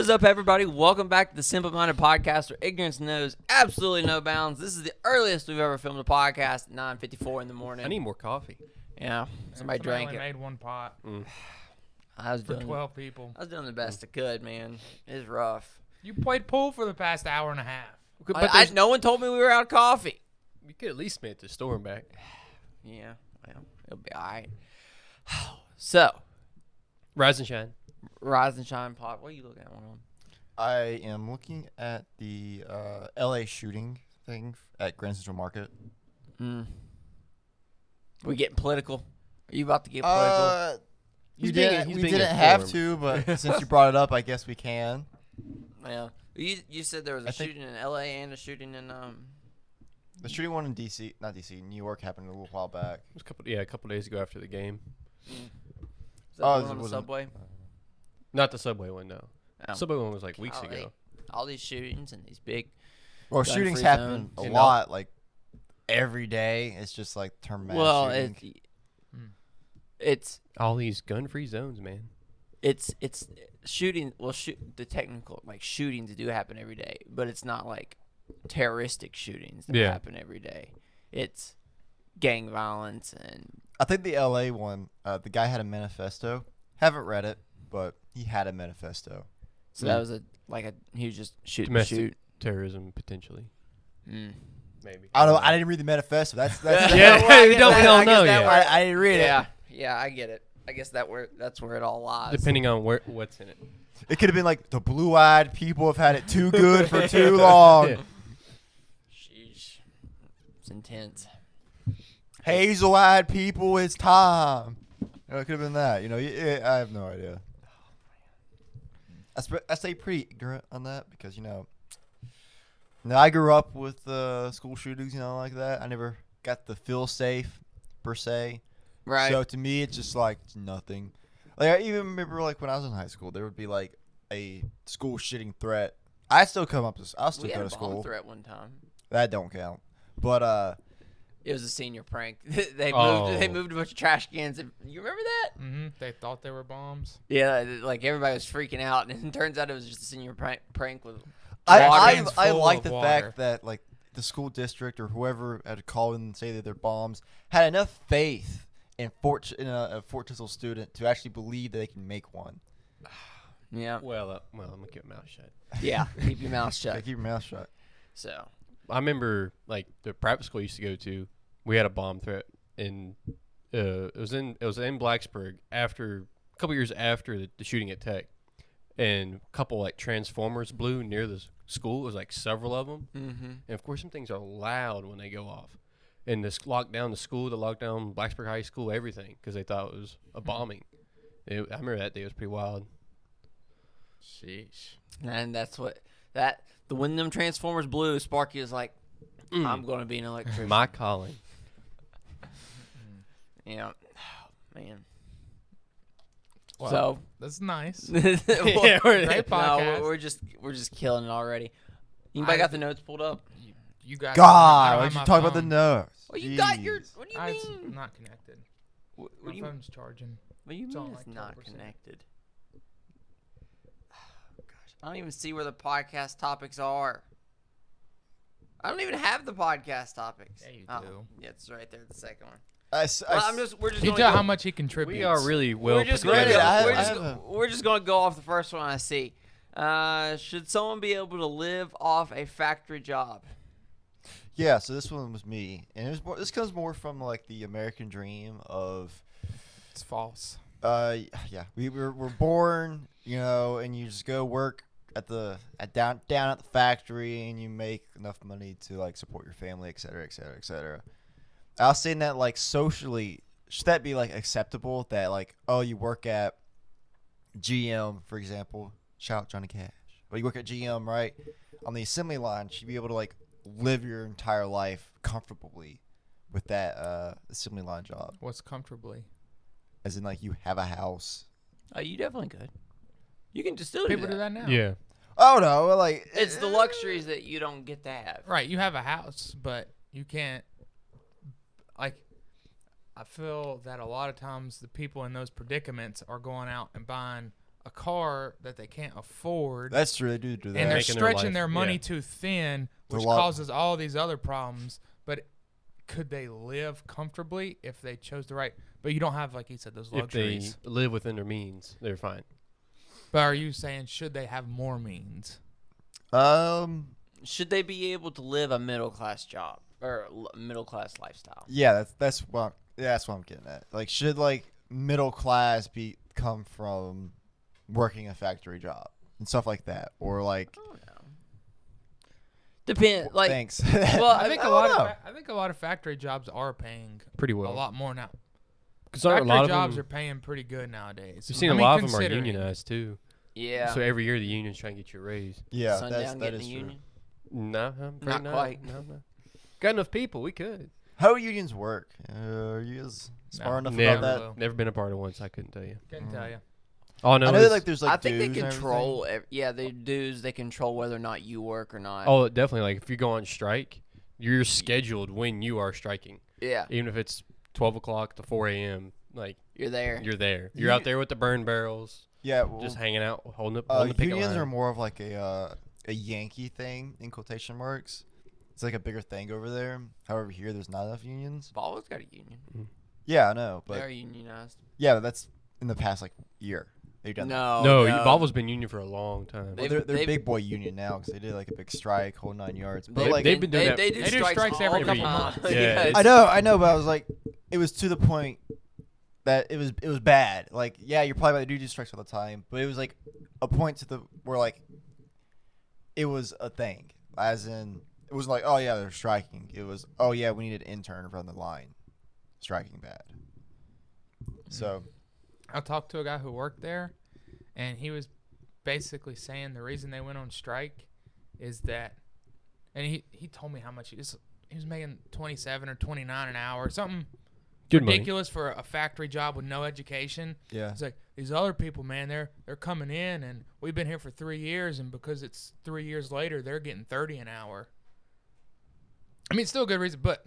is up, everybody? Welcome back to the Simple Minded Podcast, where ignorance knows absolutely no bounds. This is the earliest we've ever filmed a podcast at 9:54 in the morning. I need more coffee. Yeah, somebody drank only it. made one pot I was for doing 12 people. I was doing the best I could, man. It's rough. You played pool for the past hour and a half. But no one told me we were out of coffee. We could at least make it to the store and back. Yeah, well, it'll be all right. So, Rise and shine. Rise and Shine Pod. What are you looking at, one? I am looking at the LA shooting thing at Grand Central Market. We getting political? Are you about to get political? We didn't have to, but since you brought it up, I guess we can. Yeah. You said there was a shooting in LA and a shooting in The shooting one in New York happened a little while back. It was a couple days ago after the game. Is that the one on the wasn't- subway? Not the subway one, no. Oh. Subway one was like weeks Golly. ago. All these shootings and these big. Well, Gun-free shootings happen zone. a lot, like every day. It's just like term mass Well, shooting. it's All these gun-free zones, man. it's shooting. Well, the technical shootings do happen every day, but it's not like terroristic shootings that Yeah. happen every day. It's gang violence and I think the LA one, the guy had a manifesto. Haven't read it, but he had a manifesto. so that was he was just shooting Domestic shoot. terrorism, potentially. Mm. Maybe. I don't know. I didn't read the manifesto. That's Yeah, Well, I we guess don't that- I guess know that yet. where- I didn't read it. Yeah, I get it. I guess that's where it all lies. Depending on what's in it. It could have been like the blue-eyed people have had it too good for too long. Yeah. Sheesh. It's intense. Hazel-eyed people, it's time. It could have been that. I have no idea. I stay pretty ignorant on that because I grew up with school shootings, like that. I never got to feel safe per se. Right. So to me, it's just like it's nothing. Like I even remember like when I was in high school, there would be like a school shooting threat. I'll still we go had to a bomb school. threat one time. That don't count. But It was a senior prank. they Oh. moved a bunch of trash cans. You remember that? Mm-hmm. They thought they were bombs. Yeah, like everybody was freaking out, and it turns out it was just a senior prank with. I cans I full like of the water. fact that like the school district or whoever had to call in and say that they're bombs had enough faith in a Fort Thistle student to actually believe that they can make one. Yeah, Well, I'm going to keep my mouth shut. yeah. Keep your mouth Yeah, shut. keep your mouth shut. So I remember, like, the private school I used to go to, we had a bomb threat in it was in Blacksburg a couple years after the shooting at Tech, and a couple like transformers blew near the school. It was like several of them, and of course some things are loud when they go off, and this locked down the school, they locked down Blacksburg High School, everything because they thought it was a bombing. I remember that day was pretty wild. Sheesh. and that's when them Transformers blew, Sparky was like, "I'm going to be an electrician." My calling. Yeah, man. Well, So that's nice. Yeah, Great no, podcast. we're just killing it already. Anybody got the notes pulled up? You guys. God, I why don't did you have talk my about the phone. notes? Well, you got your. Jeez. What do you It's mean? not connected. What My do you? phone's charging. What do you it's mean on it's like not 12%. connected? Gosh, I don't even see where the podcast topics are. I don't even have the podcast topics. Yeah, you Oh, do. yeah, it's right there, the second one. We're We're just You gonna tell go, how much he contributes. We are really well we're just put gonna together. go, I- we're just gonna go off the first one I see. Should someone be able to live off a factory job? Yeah, so this one was me, and this comes more from like the American dream of, It's false. yeah, we're born, and you just go work down at the factory, and you make enough money to like support your family, et cetera, et cetera, et cetera. I was saying that like socially, should that be like acceptable? That like, oh, you work at GM, for example. Shout out Johnny Cash. But you work at GM, right? On the assembly line, should you be able to like live your entire life comfortably with that assembly line job? What's comfortably? As in, like, you have a house. Oh, you definitely could. You can just still People do do that. that now. Yeah. Oh no, like It's the luxuries that you don't get to have. Right. You have a house, but you can't. Like, I feel that a lot of times the people in those predicaments are going out and buying a car that they can't afford, That's true. They do that. and they're Making their stretching life- their money yeah. too thin, The which lot- causes all these other problems. But could they live comfortably if they chose the right? But you don't have, like you said, those If they luxuries. live within their means, they're fine. But are you saying should they have more means? Should they be able to live a middle class job or middle class lifestyle? Yeah, that's what I'm getting at. Like, should like middle class come from working a factory job and stuff like that, or like? I don't know. Depend. Like, Thanks. well, I think don't I think a lot of factory jobs are paying Pretty a well. lot more now. Because Factory a lot of jobs them, are paying pretty good nowadays. you've seen I a mean, lot of them are considering- unionized too. yeah. So every year the unions try and get you a raise. yeah, Sundown that getting is a true. union. No, I'm afraid Not not. quite. No. Got enough people. We could. How do unions work? Are you guys smart enough Never, about that? Well, never been a part of one, so I couldn't tell you. Couldn't tell you. All I know I know is, that, like there's like I think they dues and everything. control. Yeah, they dues. They control whether or not you work or not. oh, definitely. Like if you go on strike, you're scheduled when you are striking, yeah, even if it's 12 o'clock to 4 a.m. Like you're there. you're there. You're out there with the burn barrels, Yeah, well, just hanging out, holding the picket unions line. are more of like a Yankee thing in quotation marks. It's like a bigger thing over there. However, here there's not enough unions. Volvo's got a union. Yeah, I know, but They're unionized. yeah, but that's in the past like year. They've done that. No, no, Volvo's been union for a long time. They- Well, they're they've- big boy union now because they did like a big strike, whole 9 yards. But They've, like, they've been doing that- They do They do strikes, strikes all every the couple time. months. Yeah, it's- I know, but I was like, it was to the point that it was bad. Like, yeah, you're probably about to do strikes all the time, but it was like a point to the where like it was a thing, as in it was like, oh yeah, they're striking. It was, oh yeah, we need an intern to run the line, striking bad. So I talked to a guy who worked there, and he was basically saying the reason they went on strike is that, and he told me how much he was making 27 or 29 an hour, something Good money. ridiculous for a factory job with no education. yeah, It's like these other people, man, they're coming in, and we've been here for 3 years, and because it's 3 years later, they're getting 30 an hour. I mean, it's still a good reason, but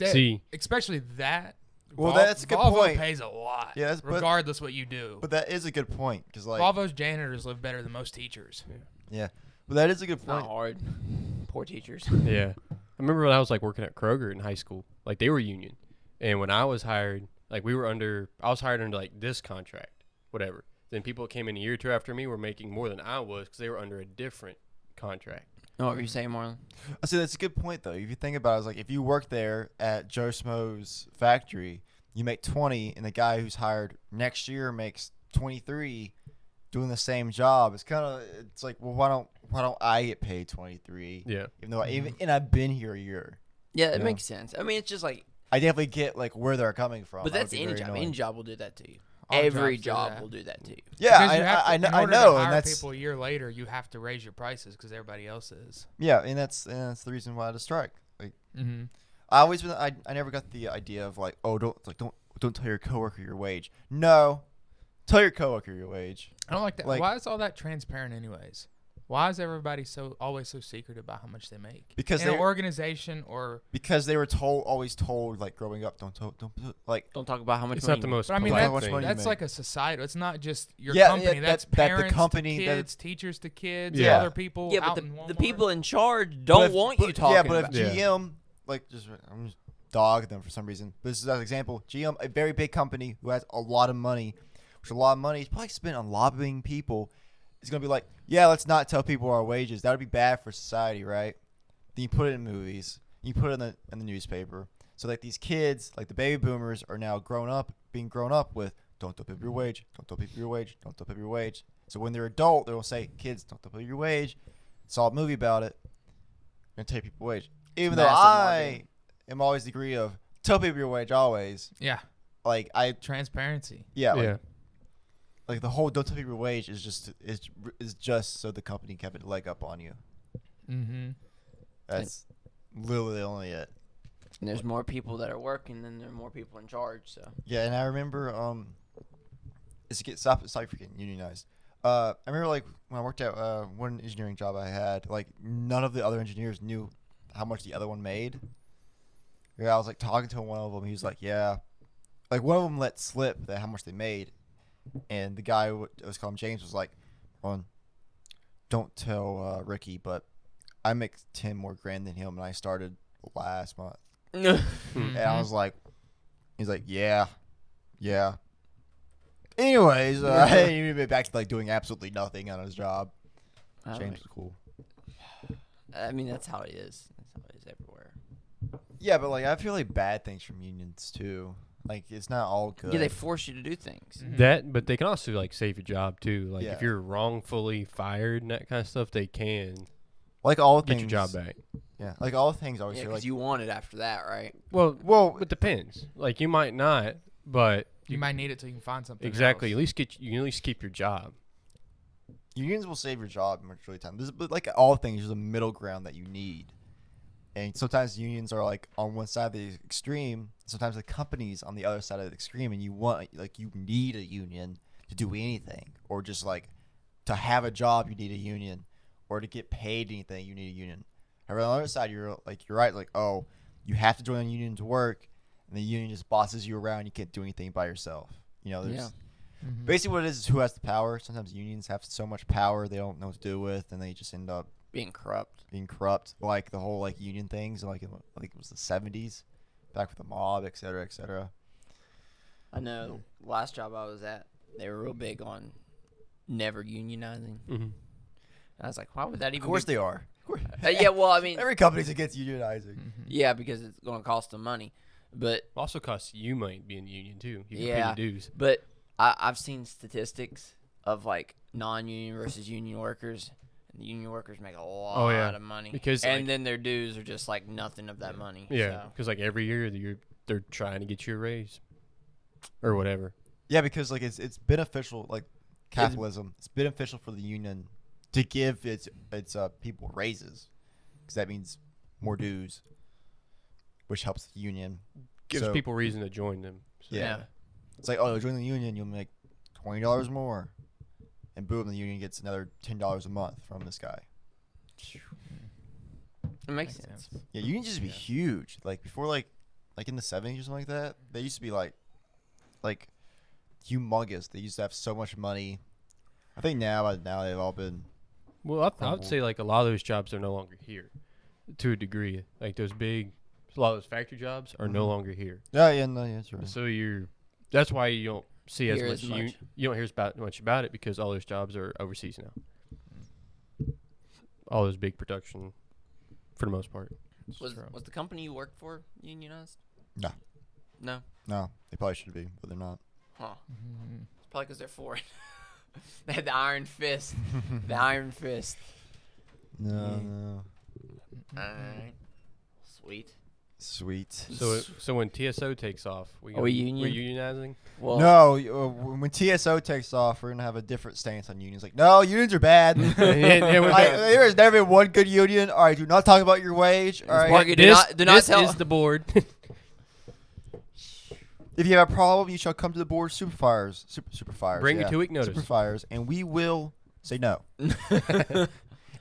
See. especially that. Well, that's a good Volvo point. pays a lot, Yeah, that's- but- regardless what you do. but that is a good point because like, Volvo's janitors live better than most teachers. yeah, but that is a good It's not point. hard. Poor teachers. Yeah. I remember when I was like working at Kroger in high school, like they were union. And when I was hired, like I was hired under like this contract, whatever. Then people that came in a year or two after me were making more than I was because they were under a different contract. What were you saying, Marlon? I see that's a good point though. If you think about it, it's like if you work there at Joe Schmo's factory, you make 20, and the guy who's hired next year makes 23, doing the same job. It's like, well, why don't I get paid 23? Yeah. Even though and I've been here a year. Yeah, it Yeah. makes sense. I mean, it's just like, I definitely get like where they're coming from. but That would that's be any very job. annoying. Any job will do that to you. All Every jobs do job that. will do that to you. Yeah, Because you have to- I in know, order to and hire that's people a year later, you have to raise your prices because everybody else is. yeah, and that's the reason why I had to strike. Like Mm-hmm. I never got the idea of like, oh, don't tell your coworker your wage. No, tell your coworker your wage. I don't like that. Like- Why is all that transparent, anyways? Why is everybody always so secret about how much they make? Because in an they're- organization or. Because they were always told, like growing up, don't like. Don't talk about how much It's money not the you most But I mean, Like, how polite much thing. money you that's make. like a society. It's not just your Yeah, company. yeah, that's that the parents company- to that- kids, teachers to kids, Yeah. other people Yeah, out but in the Walmart. people in charge But don't if- want but- you talking Yeah, but about if Yeah. GM, like, I'm just dog them for some reason. But this is an example. GM, a very big company who has a lot of money, which a lot of money is probably spent on lobbying people, is gonna be like, yeah, let's not tell people our wages. That would be bad for society, right? Then you put it in movies. You put it in the newspaper. So like these kids, like the baby boomers, are now being grown up with, don't tell people your wage, don't tell people your wage, don't tell people your wage. So when they're adult, they'll say, kids, don't tell people your wage. Saw a movie about it. Gonna tell people your wage. Even though Massive I marketing. am always the degree of tell people your wage always. Yeah, Like transparency. yeah. Yeah. Like the whole don't tell people your wage is just so the company can have a leg up on you. Mm-hmm. That's literally only it. And there's more people that are working than there are more people in charge. So Yeah, and I remember stop forgetting unionized. I remember like when I worked at one engineering job I had, like none of the other engineers knew how much the other one made. Yeah, I was like talking to one of them. He was like, "Yeah," like one of them let slip that how much they made. and the guy who was called James was like, "On, don't tell Ricky, but I make 10 more grand than him, and I started last month." And I was like, he's like, yeah. Anyways, he went back to like doing absolutely nothing on his job. James is cool. I mean, that's how it is. That's how it is everywhere. Yeah, but like I feel like bad things from unions too. Like it's not all good. Yeah, they force you to do things. That, but they can also like save your job too. Like Yeah. if you're wrongfully fired and that kind of stuff, they can like all get things. your job back. Yeah, like all things always Yeah, say because like you want it after that, right? Well, it depends. Like you might not, but You might need it till you can find something. exactly. else. You can at least keep your job. unions will save your job majority of the time. But like all things, there's a middle ground that you need. And sometimes unions are like on one side of the extreme. Sometimes the company's on the other side of the extreme, and you need a union to do anything, or just like to have a job, you need a union, or to get paid anything, you need a union. However, on the other side, you're right, like, oh, you have to join a union to work, and the union just bosses you around. You can't do anything by yourself. You know, there's basically what it is who has the power. Sometimes unions have so much power they don't know what to do with, and they just end up Being corrupt. like the whole like union things, like I think it was the 70s, back with the mob, et cetera, et cetera. I know. Last job I was at, they were real big on never unionizing. Mm-hmm. I was like, why would that even? Of course be? they are. Yeah, well, I mean, Every company's against unionizing. yeah, because it's going to cost them money. But Also costs you money to be in the union too. You can Yeah. pay your dues. But I've seen statistics of like non-union versus union workers, and the union workers make a lot of money Because, and like- then their dues are just like nothing of that money. Yeah, so. because like every year they're trying to get you a raise, or whatever. Yeah, because like it's beneficial, like capitalism. It's beneficial for the union to give its people raises, because that means more dues, which helps the union. Gives So- people reason to join them. So, Yeah. It's like, oh, join the union, you'll make $20 more, and boom, the union gets another $10 a month from this guy. It makes sense. Yeah, unions used to be huge. Like before, like in the 70s or something like that. They used to be like humongous. They used to have so much money. I think now they've all been. Well, I would Crumble. say like a lot of those jobs are no longer here, to a degree. Like a lot of those factory jobs are no Mhm. longer here. Yeah, that's right. So that's why you don't see as Hear much. as much. You don't hear much about it because all those jobs are overseas now. All those big production, for the most part. Was the company you worked for unionized? No. No? No, they probably should be, but they're not. Huh. It's probably because they're foreign. They had the iron fist. The iron fist. No. Alright. Sweet. Sweet. So when TSO takes off, Are we we're union? unionizing. Well, No, when TSO takes off, we're gonna have a different stance on unions. Like, no, unions are bad. Like, there has never been one good union. All right, do not talk about your wage. All right. Morgan, do not this tell. is the board. If you have a problem, you shall come to the board. Superfires. Bring yeah. a 2-week notice. Superfires, and we will say no. And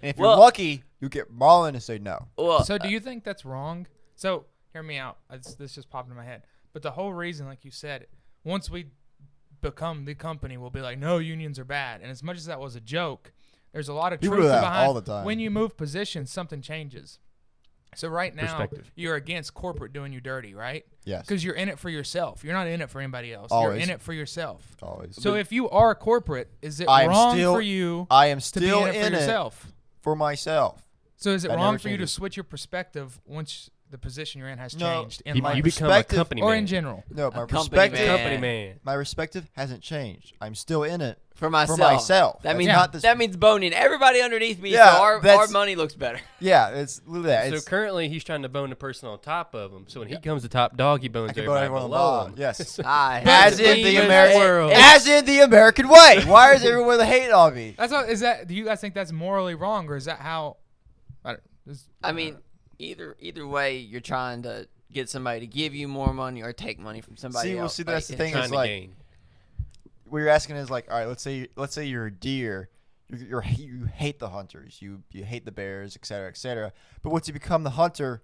if Well- you're lucky, you get Marlon to say no. Well, So do you think that's wrong? So hear me out. This just popped in my head. But the whole reason, like you said, once we become the company, we'll be like, no, unions are bad. And as much as that was a joke, there's a lot of People truth do that behind. all the time. When you move positions, something changes. So right now, Perspective. you're against corporate doing you dirty, right? Yes. Because you're in it for yourself. You're not in it for anybody else. Always. You're in it for yourself. Always. So if you are corporate, is it I am wrong still- for you I am to be still in it for yourself? for myself. So is it That wrong never for you to changes. switch your perspective once the position you're in has No. changed in You life? become a perspective- company or man. in general? No, my company perspective. man. Company man. My perspective hasn't changed. I'm still in it for myself. for myself. That That's means not this. that means boning everybody underneath me, Yeah, so our that's- money looks better. Yeah, it's literally that. So It's, currently he's trying to bone the person on top of him. So when he becomes the top dog, he bones I can vote everybody everyone on the below bottom. him. Yes. As in the American As in the American way. Why is everyone hating on me? That's what is that? Do you guys think that's morally wrong, or is that how? I mean, either way, you're trying to get somebody to give you more money or take money from somebody else. That's the Like, thing. Trying Is to like gain. what you're asking is like, all right, let's say you're a deer. You hate the hunters. You hate the bears, et cetera, But once you become the hunter,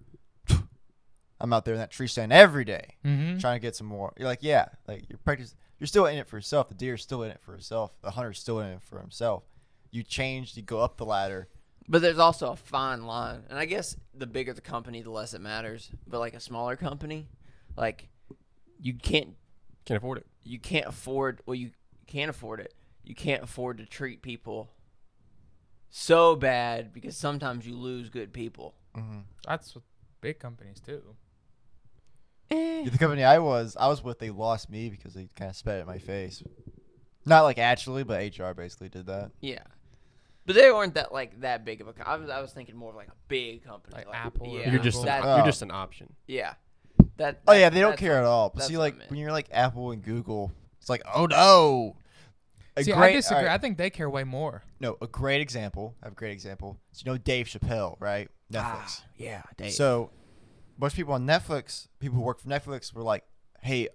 I'm out there in that tree stand every day Mm-hmm. trying to get some more. You're like, yeah, like You're still in it for yourself. The deer's still in it for himself. The hunter's still in it for himself. You change, you go up the ladder. But there's also a fine line, and I guess the bigger the company, the less it matters. But like a smaller company, like you can't Can't afford it. you can't afford. Well, you can afford it. You can't afford to treat people so bad because sometimes you lose good people. Mm-hmm. That's what big companies do. The company I was with, they lost me because they kind of spat in my face. Not like actually, but HR basically did that. Yeah, but they weren't that big of a. I was thinking more of like a big company, Like Apple or Yeah, You're just Google. Oh. you're just an option. yeah. Oh yeah, they don't that's care at all. But that's see, what I like meant. when you're like Apple and Google, it's like, oh no. I disagree. alright, I think they care way more. no, a great example. I have a great example. So you know Dave Chappelle, right? Netflix. Yeah, Dave. So, bunch of people on Netflix, people who work for Netflix, were like, "Hey,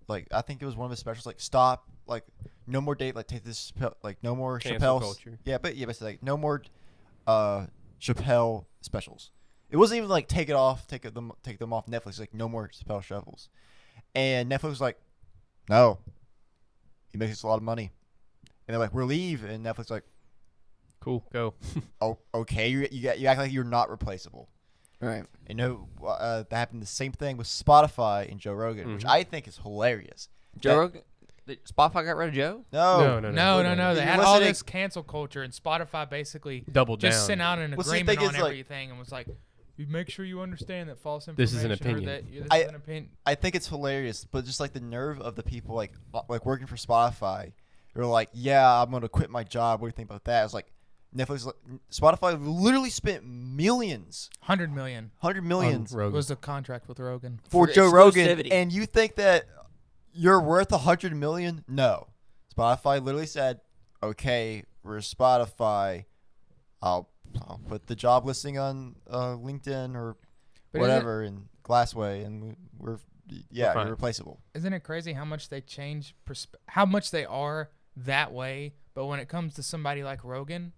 like I think it was one of his specials, like stop, like no more date, like take this, like no more Cancel Chappelle, culture. yeah, but like no more, Chappelle specials. It wasn't even like take them off Netflix, like no more Chappelle shovels, and Netflix was like, no, he makes us a lot of money, and they're like, we'll leave, and Netflix was like, Cool. Go. oh, okay, you act like you're not replaceable. right. You know, that happened the same thing with Spotify and Joe Rogan, which Mhm. I think is hilarious. Joe That- Rogan. Spotify got rid of Joe. No, No. They You're had all listening- this cancel culture, and Spotify basically Double down. just sent out an Well, see, the agreement thing on is, like- everything and was like, "You make sure you understand that false This information." is an opinion. Or that, this I- is an opinion. I think it's hilarious, but just like the nerve of the people like working for Spotify, they're like, yeah, I'm gonna quit my job. What do you think about that? It's like Netflix, Spotify literally spent millions, 100 million 100 millions Rogan. was the contract with Rogan. for For Joe Rogan, exclusivity. and you think that you're worth 100 million? No, Spotify literally said, okay, we're Spotify. I'll put the job listing on LinkedIn or But whatever in Glassway, and we're We're fine. you're replaceable. Isn't it crazy how much they change, how much they are that way? But when it comes to somebody like Rogan,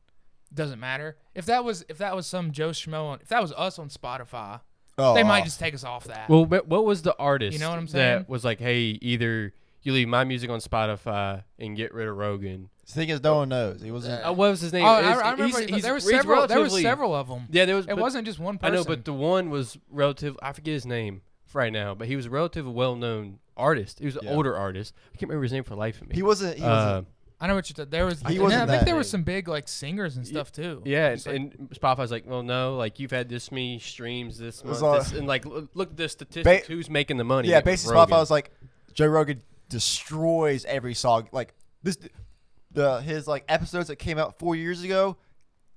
doesn't matter. If that was some Joe Schmo, if that was us on Spotify, Oh, they might just take us off that. Well, what was the artist? You know what I'm saying? That was like, hey, either you leave my music on Spotify and get rid of Rogan. The thing is, no one knows. He wasn't. What was his name? Oh, It was- I remember he's there were he's several. There was relatively- several of them. Yeah, there was. It but- wasn't just one I person. know, but the one was relative. I forget his name right now, but he was a relatively well-known artist. He was an Yeah. older artist. I can't remember his name for the life of me. He wasn't. He wasn't. I know what you're talking. There was. He I wasn't think that there were big. some big like singers and stuff too. Yeah, It's like- and Spotify's like, well, no, like you've had this many streams this was month, all- this, and like look at the statistics. Who's making the money? Yeah, It was basically, Rogan. Spotify was like, Joe Rogan destroys every song. Like this, his like episodes that came out 4 years ago,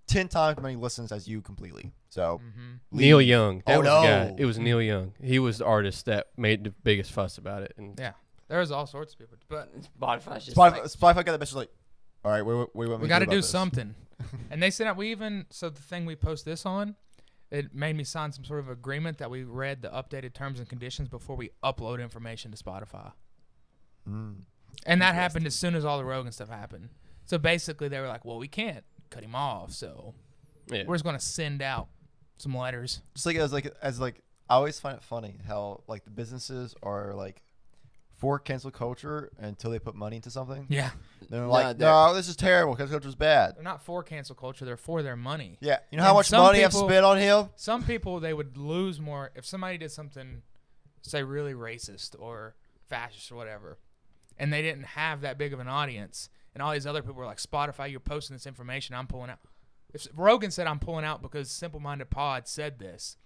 10 times many listens as you completely. So Mhm. Neil leave. Young. That Oh, was the guy. no. It was Neil Young. He was the artist that made the biggest fuss about it. And Yeah, there was all sorts of people. But Spotify's just Spotify got the message like, all right, what do you want me we to got to about do this? something. And they sent out. So the thing we post this on, it made me sign some sort of agreement that we read the updated terms and conditions before we upload information to Spotify. Mm. And that happened as soon as all the Rogan stuff happened. So basically, they were like, "Well, we can't cut him off, so yeah. we're just gonna send out some letters." Just like I always find it funny how like the businesses are like for cancel culture until they put money into something. Yeah, They're No, like, they're- no, this is terrible. Cancel culture's bad. they're not for cancel culture; they're for their money. Yeah, you know how And much some money I've people- spent on him. Some people they would lose more if somebody did something, say, really racist or fascist or whatever, and they didn't have that big of an audience, and all these other people were like, "Spotify, you're posting this information. I'm pulling out." If Rogan said I'm pulling out because Simple Minded Pod said this,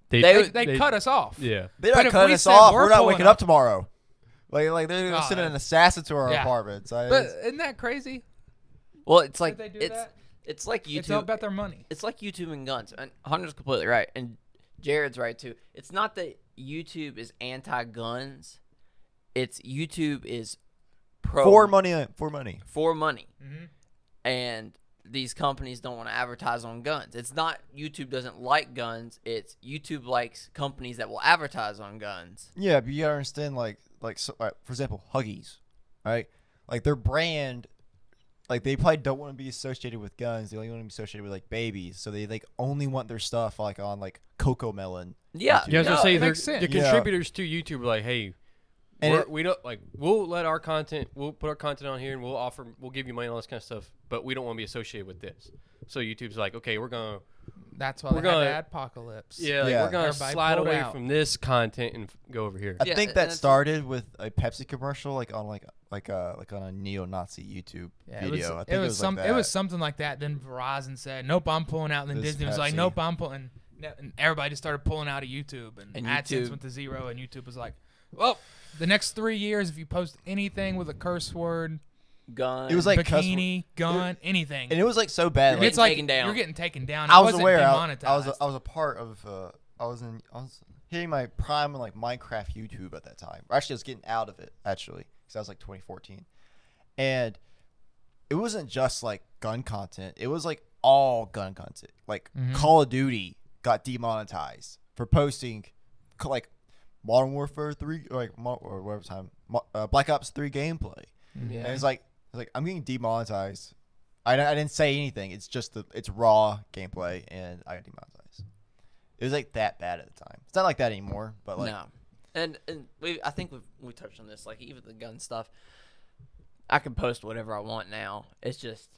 they cut us off. Yeah. They're But not if cutting we us said off. we're We're not pulling waking up- up tomorrow. Like they're gonna Oh, send yeah. an assassin to our Yeah. apartments. But isn't that crazy? well, it's like That they do it's that? it's like It's all YouTube. about their money. It's like YouTube and guns. And Hunter's completely right, and Jared's right too. It's not that YouTube is anti-guns. It's YouTube is pro for money. For money. for money, Mm-hmm. and these companies don't want to advertise on guns. It's not YouTube doesn't like guns. It's YouTube likes companies that will advertise on guns. Yeah, but you gotta understand, so, for example, Huggies, right? Like their brand, like they probably don't want to be associated with guns. They only want to be associated with like babies. So they like only want their stuff like on like Coco Melon. Yeah, Yeah, I was no, gonna say it they're makes sense. the Yeah. contributors to YouTube are like, hey, And we don't like. We'll let our content. We'll put our content on here, and we'll give you money and all this kind of stuff. But we don't want to be associated with this. So YouTube's like, okay, we're gonna. That's why We're they had gonna- Apocalypse. Yeah, like Yeah. we're gonna Everybody slide pulled away out. from this content and go over here. I Yeah, think and that that's- started with a Pepsi commercial, like on a neo-Nazi YouTube Yeah, video. I It think was like it was that. something like that. Then Verizon said, "Nope, I'm pulling out." And then It was Disney was like, Pepsi. "Nope, I'm pulling." And everybody just started pulling out of YouTube, and And AdSense YouTube- went to zero, and YouTube was like, "Well, the next 3 years, if you post anything with a curse word, Gun. It was like cuss- bikini, gun, anything, and it was like so bad. You're Like, it's like taken down. you're getting taken down." I It was wasn't aware. demonetized. I was a part of. I was hitting my prime in like Minecraft YouTube at that time. Or actually, I was getting out of it actually because that was like 2014, and it wasn't just like gun content. It was like all gun content. Like Mhm. Call of Duty got demonetized for posting like Modern Warfare 3 or like or whatever time Black Ops 3 gameplay. Mhm. Yeah. And it's like I'm getting demonetized. I didn't say anything. It's just it's raw gameplay, and I got demonetized. It was like that bad at the time. It's not like that anymore, but like no, and I think we touched on this. Like even the gun stuff, I can post whatever I want now. It's just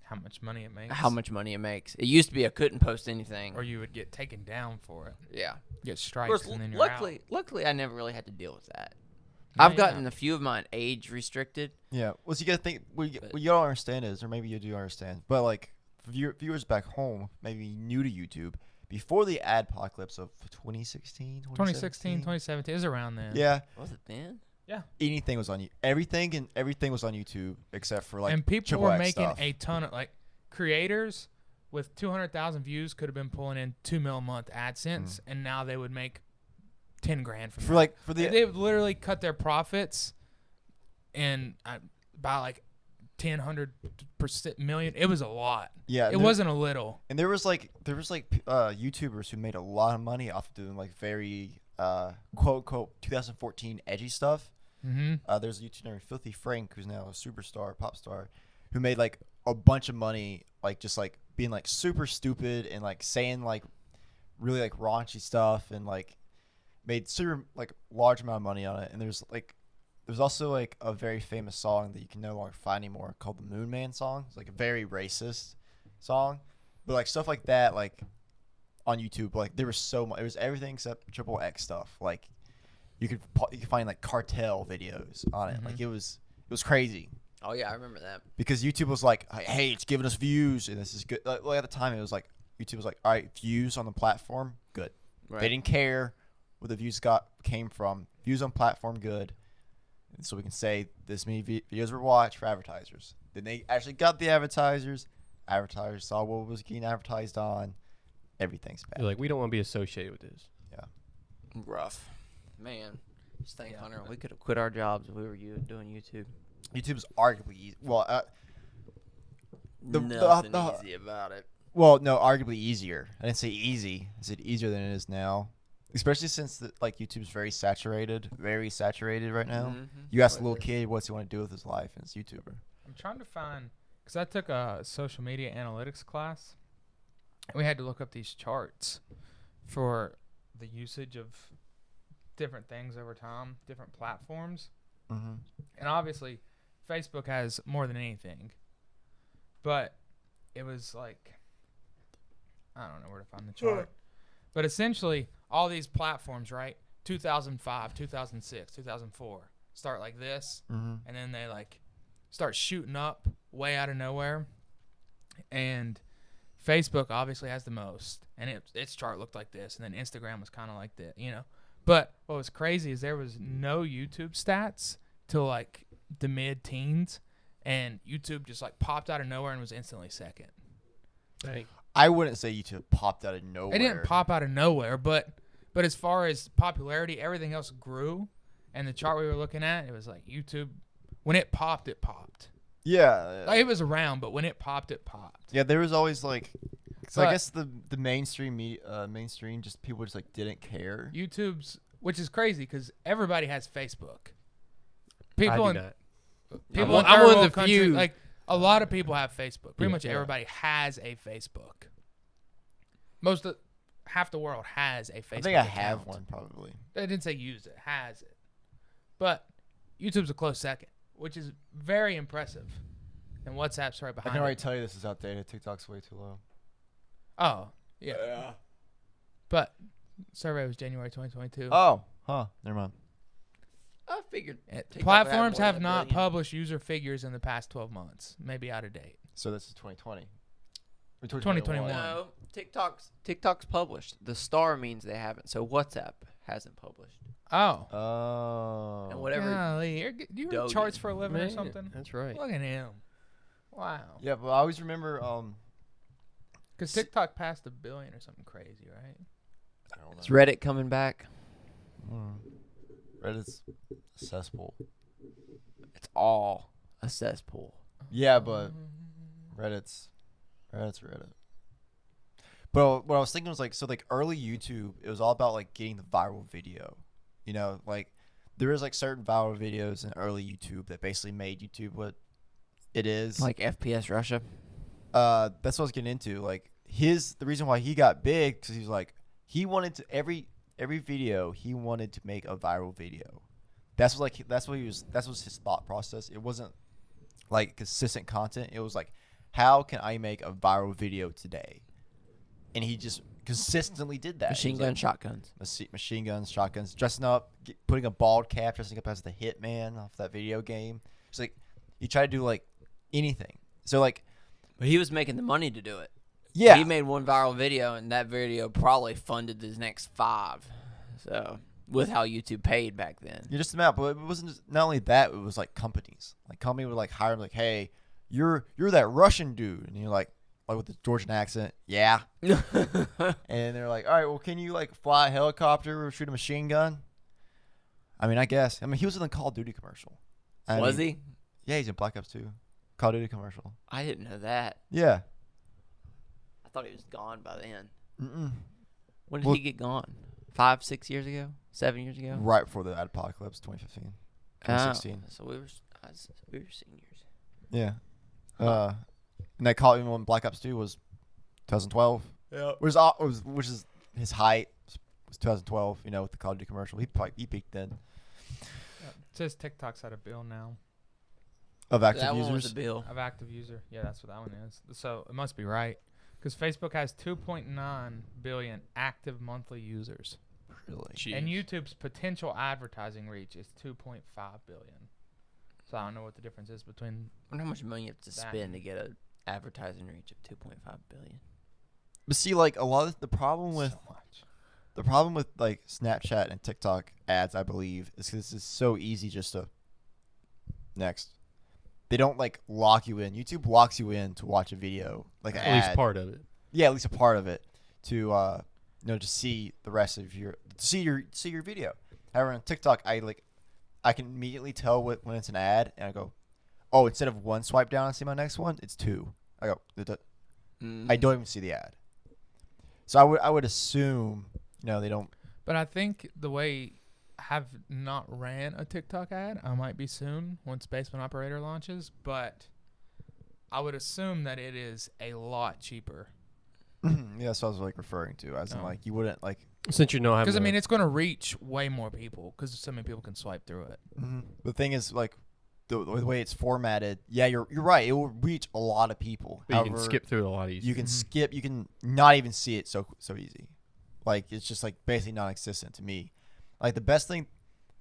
how much money it makes, how much money it makes. It used to be I couldn't post anything. or you would get taken down for it, Yeah. get Of strikes, course, and then you're luckily, I never really had to deal with that. out. I've No, gotten yeah. a few of mine age restricted. yeah. What you gotta think? What you But- don't understand is, or maybe you do understand, but like viewers back home, maybe new to YouTube, before the adpocalypse of 2016, 2016, 2017 is around then. Yeah, Was it then? anything was on you. Everything was on YouTube except for like and people triple were X making stuff. a ton of like creators with 200,000 views could have been pulling in $2 million a month AdSense, and now they would make 10 grand from for that. like for the They would literally cut their profits and by like 100% million. It was a lot. yeah. It wasn't a little. And there was like YouTubers who made a lot of money off of doing like very quote unquote 2014 edgy stuff. Mm-hmm. There's a YouTuber named Filthy Frank who's now a superstar, pop star, who made like a bunch of money, like just like being like super stupid and like saying like really like raunchy stuff, and like made super like large amount of money on it. And there's also like a very famous song that you can no longer find anymore called the Moon Man song. It's like a very racist song, but like stuff like that, like on YouTube, like there was so much. It was everything except triple X stuff. Like you could find like cartel videos on it. Mhm. Like it was crazy Oh yeah, I remember that. because YouTube was like, hey, it's giving us views and this is good. Like at the time, it was like YouTube was like, all right, views on the platform, good. Right. They didn't care where the views came from. Views on platform, good. And so we can say this many videos were watched for advertisers. Then they actually got the advertisers. Advertisers saw what was getting advertised on. Everything's bad. They're like, we don't want to be associated with this. Rough, man. Just think, Yeah. Hunter, we could have quit our jobs if we were doing YouTube. YouTube's arguably easy. Well, Nothing the- easy about it. no, arguably easier. I didn't say easy. I said easier than it is now. Especially since like YouTube's very saturated right now. Mhm. You ask a Quite little bit. kid what's he want to do with his life, and it's YouTuber. I'm trying to find, because I took a social media analytics class, and we had to look up these charts for the usage of different things over time, different platforms. Mm-hmm. And obviously, Facebook has more than anything. But it was like, I don't know where to find the chart. But essentially, all these platforms, right? 2005, 2006, 2004, start like this. Mm-hmm. And then they like start shooting up way out of nowhere. And Facebook obviously has the most. And its chart looked like this. And then Instagram was kind of like that, you know. But what was crazy is there was no YouTube stats till like the mid-teens, and YouTube just like popped out of nowhere and was instantly second. Dang. I wouldn't say YouTube popped out of nowhere. It didn't pop out of nowhere, but as far as popularity, everything else grew. And the chart we were looking at, it was like YouTube, when it popped, it popped. Yeah. Like, it was around, but when it popped, it popped. Yeah, there was always like, so I But- guess the mainstream mainstream just people just like didn't care. YouTube's, which is crazy because everybody has Facebook. I People do in not. people in I'm third one of world the countries, few. like a lot of people have Facebook. Pretty Yeah. much Yeah. everybody has a Facebook. Half the world has a Facebook. I think I have account. one probably. They didn't say use it, has it. But YouTube's a close second, which is very impressive. And WhatsApp's right I behind can already it. tell you this is outdated. TikTok's way too low. Oh, yeah. But survey was January 2022. Oh, never mind. I figured TikTok Platforms would have more than not a billion. published user figures in the past 12 months. Maybe out of date. So this is 2020. Or 2021. No, TikTok's published. The star means they haven't. So WhatsApp hasn't published. Oh. Oh. And whatever. Golly, do you read Dogan. charts for a living or Man, something? That's right. Look at him. Wow. Yeah, but I always remember. Because TikTok passed 1 billion or something crazy, right? I don't know. Is Reddit coming back? Reddit's a cesspool. It's all a cesspool. Yeah, but Reddit's Reddit. But what I was thinking was like, so like early YouTube, it was all about like getting the viral video. You know, like there is like certain viral videos in early YouTube that basically made YouTube what it is. Like FPS Russia. That's what I was getting into. Like the reason why he got big because he's like he wanted to every video he wanted to make a viral video. That's what was his thought process. It wasn't like consistent content. It was like, how can I make a viral video today? And he just consistently did that. Machine gun shotguns. Machine guns, shotguns, dressing up, putting a bald cap, dressing up as the Hitman off that video game. It's like he tried to do like anything. So like, But he was making the money to do it. yeah, He made one viral video, and that video probably funded his next 5. So, with how YouTube paid back then. you're just about. But it wasn't just, not only that. It was like companies. Like company would like hire him. Like, hey, you're that Russian dude, and you're like with the Georgian accent, yeah. And they're like, all right, well, can you like fly a helicopter or shoot a machine gun? I mean, I guess. I mean, he was in the Call of Duty commercial. Was he? Yeah, he's in Black Ops 2. Call of Duty commercial. I didn't know that. Yeah. I thought he was gone by then. Mm-mm. When did Well- he get gone? 5, 6 years ago? 7 years ago? Right before the apocalypse, 2015, 2016. So we were seniors. Yeah. And that Call when Black Ops 2 was 2012. Yeah. Which is his height was 2012. You know, with the Call of Duty commercial, he peaked then. It says TikTok's at a bill now Of active That one was users. a bill. of active user. Yeah, that's what that one is. So it must be right. Because Facebook has 2.9 billion active monthly users. Really? And YouTube's potential advertising reach is 2.5 billion. So I don't know what the difference is between. I wonder how much money you have to That- spend to get an advertising reach of 2.5 billion. But see, like a lot of the problem with so much. like Snapchat and TikTok ads, I believe, is because it's so easy just to next. They don't like lock you in. YouTube locks you in to watch a video, like an At ad. least part of it. Yeah, at least a part of it to to see the rest of your video. However, on TikTok, I can immediately tell when it's an ad, and I go, oh, instead of one swipe down and see my next one, it's 2. I go, I don't even see the ad. So I would assume they don't. But I think the way I have not ran a TikTok ad, I might be soon once Basement Operator launches, but I would assume that it is a lot cheaper. Yeah, that's what I was like referring to, as in Oh. like you wouldn't like. Since you know how. Because I mean, it's going to reach way more people because so many people can swipe through it. The thing is, like the way it's formatted. Yeah, you're right. It will reach a lot of people. you can However, skip through it a lot easier. You can skip. You can not even see it so easy. Like it's just like basically non-existent to me. Like the best thing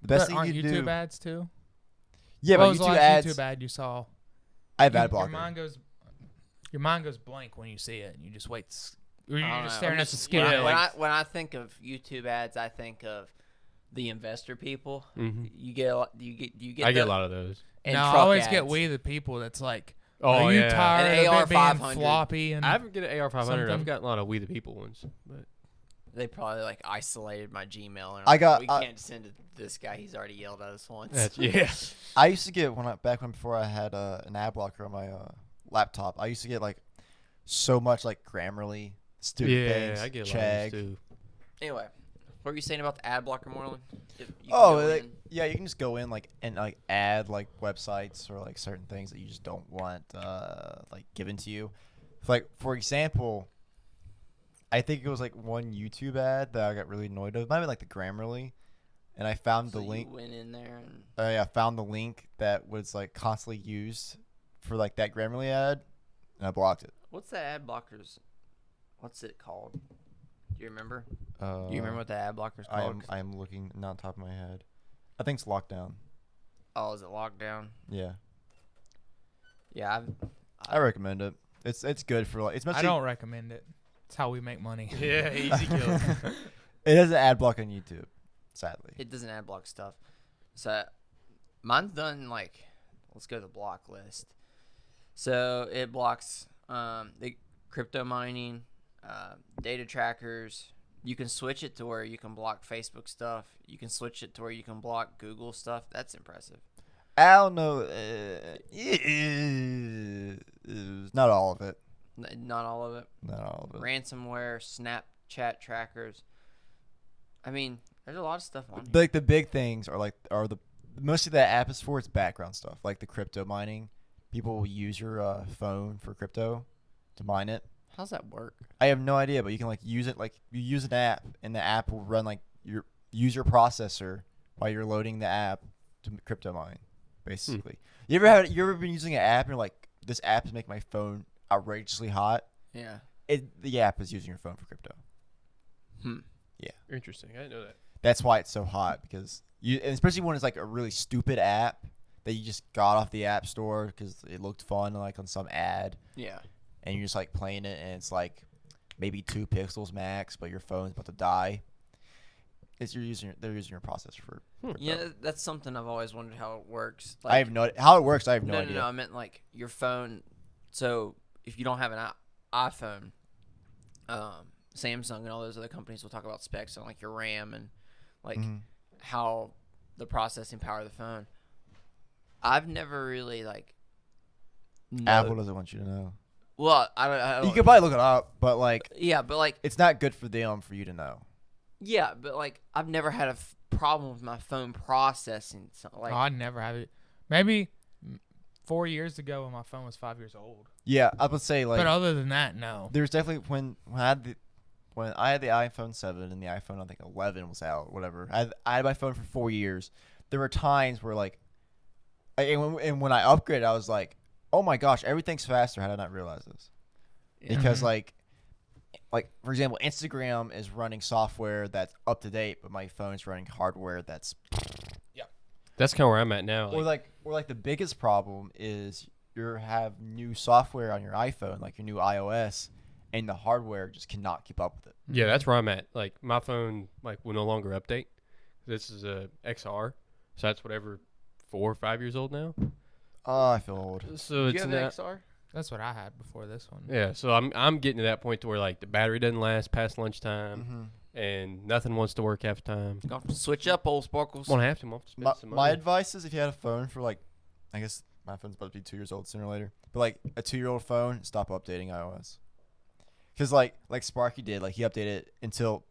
But aren't you YouTube do. ads too? Yeah, What but was the YouTube last ads. YouTube ad you saw? I have ad Your blocker. mind goes blank when you see it, and you just wait. Or I you're don't just know. staring I'm at the just- screen. When I think of YouTube ads, I think of the investor people. Mhm. You get a lot. You get. I get a lot of those. And No, I truck always get ads. We the People that's like, Oh are you yeah. tired An of it being AR-500. floppy? And I haven't get an AR-500. Something. I've got a lot of We the People ones. But They probably like isolated my Gmail. And I got- We can't send it to this guy. He's already yelled at us once. that's, yeah. I used to get before I had an ad blocker on my laptop. I used to get like so much like Grammarly, stupid Yeah, things, I get a lot of Chegg. those too. Anyway, what were you saying about the ad blocker, Marlon? You can Oh, go like, in. yeah, you can just go in and add like websites or like certain things that you just don't want like given to you. Like for example, I think it was like one YouTube ad that I got really annoyed with. It might be like the Grammarly. and I found So the link. You went in there and I found the link that was like constantly used for like that Grammarly ad, and I blocked it. what's the ad blockers? What's it called? Do you remember? Do Do you remember what the ad blocker's called? I am looking, not on top of my head. I think it's Lockdown. Oh, is it lockdown? Yeah, Yeah, I recommend it. It's good for like it's I mostly don't recommend it. It's how we make money. Yeah, easy kills. it has an ad block on YouTube. Sadly, it doesn't ad block stuff. So mine's done like, let's go to the block list. So it blocks the crypto mining, data trackers. You can switch it to where you can block Facebook stuff. You can switch it to where you can block Google stuff. That's impressive. I don't know. Not all of it. Not all of it. Not all of it. Ransomware, Snapchat trackers. I mean, there's a lot of stuff on here. Like the big things are the mostly that app is for its background stuff, like the crypto mining. People will use your phone for crypto to mine it. How's that work? I have no idea, but you can like use it like you use an app, and the app will run like your processor while you're loading the app to crypto mine, basically. You ever been using an app and you're like, this app is making my phone outrageously hot? Yeah. The app is using your phone for crypto. Interesting. I didn't know that. That's why it's so hot, because and especially when it's like a really stupid app that you just got off the app store because it looked fun, like on some ad, Yeah. and you're just like playing it, and it's like maybe 2 pixels max, but your phone's about to die. They're using your processor for. crypto. Yeah, that's something I've always wondered how it works. I have no how it works. I have no No, idea. I meant like your phone. So if you don't have an iPhone, Samsung and all those other companies will talk about specs on like your RAM and like Mhm. how the processing power of the phone. I've never really like. Apple doesn't want you to know. Well, I don't. You can probably look it up, but like Yeah, but like it's not good for them for you to know. yeah, but like I've never had a problem with my phone processing. So, like I never have it. Maybe 4 years ago when my phone was 5 years old. Yeah, I would say like But other than that, no. there's definitely when I had the iPhone 7 and the iPhone I think 11 was out, whatever. I had my phone for 4 years. There were times where like, and when I upgraded, I was like, oh my gosh, everything's faster. How did I not realize this? Because Mhm. like for example, Instagram is running software that's up to date, but my phone's running hardware that's That's kind of where I'm at now. or like the biggest problem is you have new software on your iPhone, like your new iOS, and the hardware just cannot keep up with it. Yeah, that's where I'm at. Like my phone, like will no longer update. This is a XR, so that's whatever 4 or 5 years old now. Oh, I feel old. So you it's have not. an XR? That's what I had before this one. Yeah, so I'm getting to that point to where like the battery doesn't last past lunchtime, and nothing wants to work half the time. Gonna have to switch up, old sparkles. Won't have to. I'm gonna have to spend some My money. advice is if you had a phone for like, I guess my phone's about to be 2 years old sooner or later, but like a 2-year-old phone, stop updating iOS. Because like Sparky did, like he updated until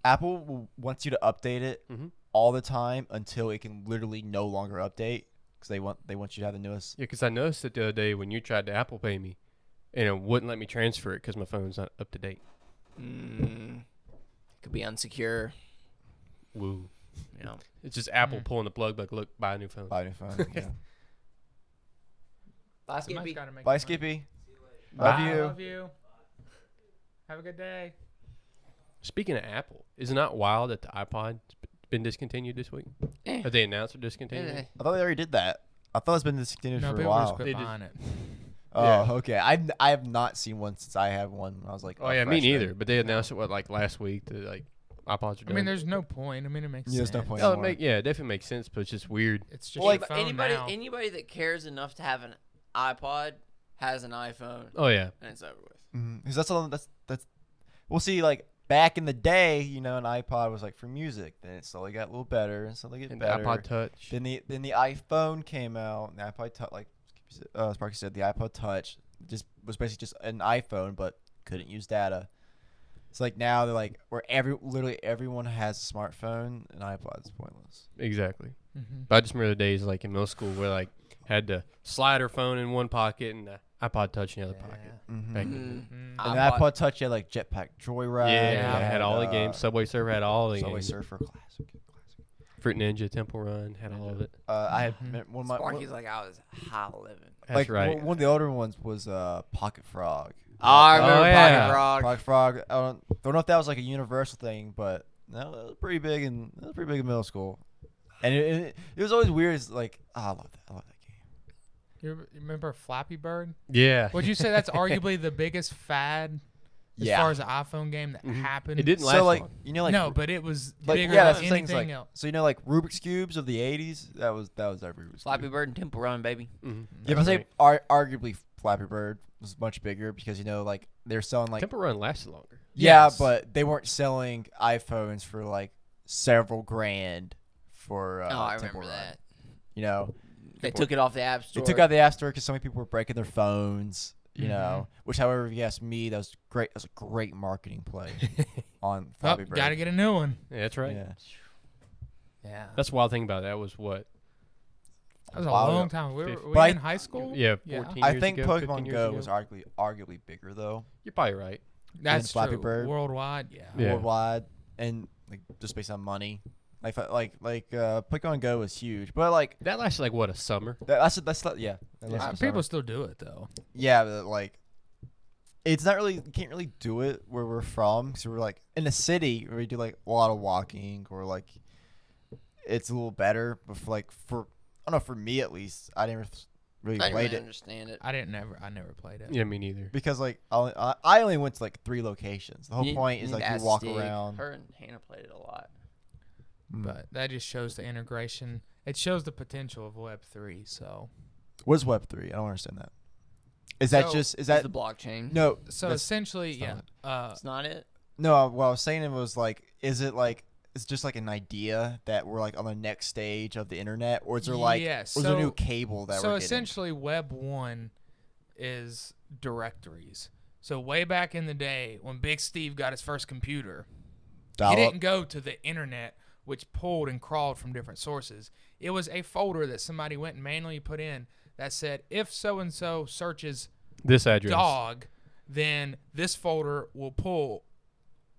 Apple wants you to update it Mhm. all the time until it can literally no longer update because they want you to have the newest. Yeah, because I noticed it the other day when you tried to Apple Pay me, and it wouldn't let me transfer it because my phone's not up to date. Could be unsecure. Woo! You know. It's just Apple Mhm. pulling the plug, like, look, buy a new phone. Buy a new phone. Yeah. Bye, Somebody's Skippy. gotta make Bye, money. Skippy. Bye. Love you. Love you. Have a good day. Speaking of Apple, is it not wild that the iPod's been discontinued this week? Eh. Or they announced it discontinued? Eh. I thought they already did that. I thought it's been discontinued No, for a people just while. quit They did- buying it. Oh, Yeah. okay. I have not seen one since I have one. When I was like, Oh a yeah, me freshman. neither. But they announced it like last week that like iPods are done. I mean, there's no point. I mean, it makes Yeah, sense. there's no point. Oh, anymore. it definitely makes sense, but it's just weird. It's just Well, your like, phone now. Anybody that cares enough to have an iPod has an iPhone, Oh yeah, and it's over with. Because that's we'll see. Like back in the day, an iPod was like for music. Then it slowly got a little better and slowly get and better. the iPod Touch. Then the iPhone came out. And the iPod Touch, like Sparky said, the iPod Touch was basically just an iPhone, but couldn't use data. It's like now they're like where literally everyone has a smartphone, and iPod's pointless. Exactly. Mhm. But I just remember the days like in middle school where like had the slider phone in one pocket and the iPod Touch in the other pocket. Mm-hmm. Back Mm. Mhm. And iPod- the iPod Touch had like Jetpack Joyride. Yeah, Yeah, it had all the uh, games. Subway Surfer had all the Subway games. Surfer, classic. Fruit Ninja, Temple Run, had all of it. I had Mhm. one of my Sparky's like I was high living. That's like right. one of the older ones was Pocket Frog. Oh, I remember yeah. Pocket Frog. Pocket Frog. I don't know if that was like a universal thing, but no, it was pretty big in middle school. And it was always weird. It's like, I love that. I love that game. You remember Flappy Bird? Yeah. Would you say that's arguably the biggest fad as Yeah. far as an iPhone game that happened? It didn't last So like long. like no, but it was like bigger yeah, that's than the thing. It's anything like else. so like Rubik's cubes of the '80s. That was every Rubik's Flappy Cube. Bird and Temple Run, baby. Mhm. Yeah, but That's I say right. arguably Flappy Bird was much bigger because like they're selling like Temple Run lasted longer. yeah, Yes. but they weren't selling iPhones for like several grand for. Oh, I Temple remember Run. that. You know, They took it off the App they Store. took out the App Store because so many people were breaking their phones. You know, which, however, if you ask me, that was great. That was a great marketing play on Oh, Flappy Bird. gotta get a new one. Yeah, that's right. Yeah. Yeah, That's the wild thing about it. That was what? that was a Wow. long time. We were Fif- we But I- in high school. Yeah, Yeah. 14 I years think ago, 15 Pokemon years Go ago. was arguably bigger though, You're probably right. That's Flappy true. Bird. Worldwide, yeah. Yeah. worldwide, and like just based on money. Pokemon Go was huge, but like That lasted like what, a summer? that's yeah. That Yeah. lasted People summer. still do it though. Yeah, but like, it's not really. You can't really do it where we're from. So we're like in a city where we do like a lot of walking, or like, it's a little better. But for I don't know, for me at least, I never really I didn't played really it understand it. I never played it. Yeah, me neither. because like I only went to like 3 locations. The whole You- point you is need like to you ask walk Stig. around. Her and Hannah played it a lot. But that just shows the integration. It shows the potential of Web3. So, What is Web3? I don't understand that. Is that So- just is It's that the blockchain. no? so that's- essentially, that's yeah. not It's not it. No, what I was saying it was like, is it like it's just like an idea that we're like on the next stage of the internet, or is there like, Yeah, or is there a new so- cable that So we're getting? essentially, Web 1 is directories. So way back in the day when Big Steve got his first computer, Dial he up? didn't go to the internet, which pulled and crawled from different sources. It was a folder that somebody went and manually put in that said, if so-and-so searches This address. dog, then this folder will pull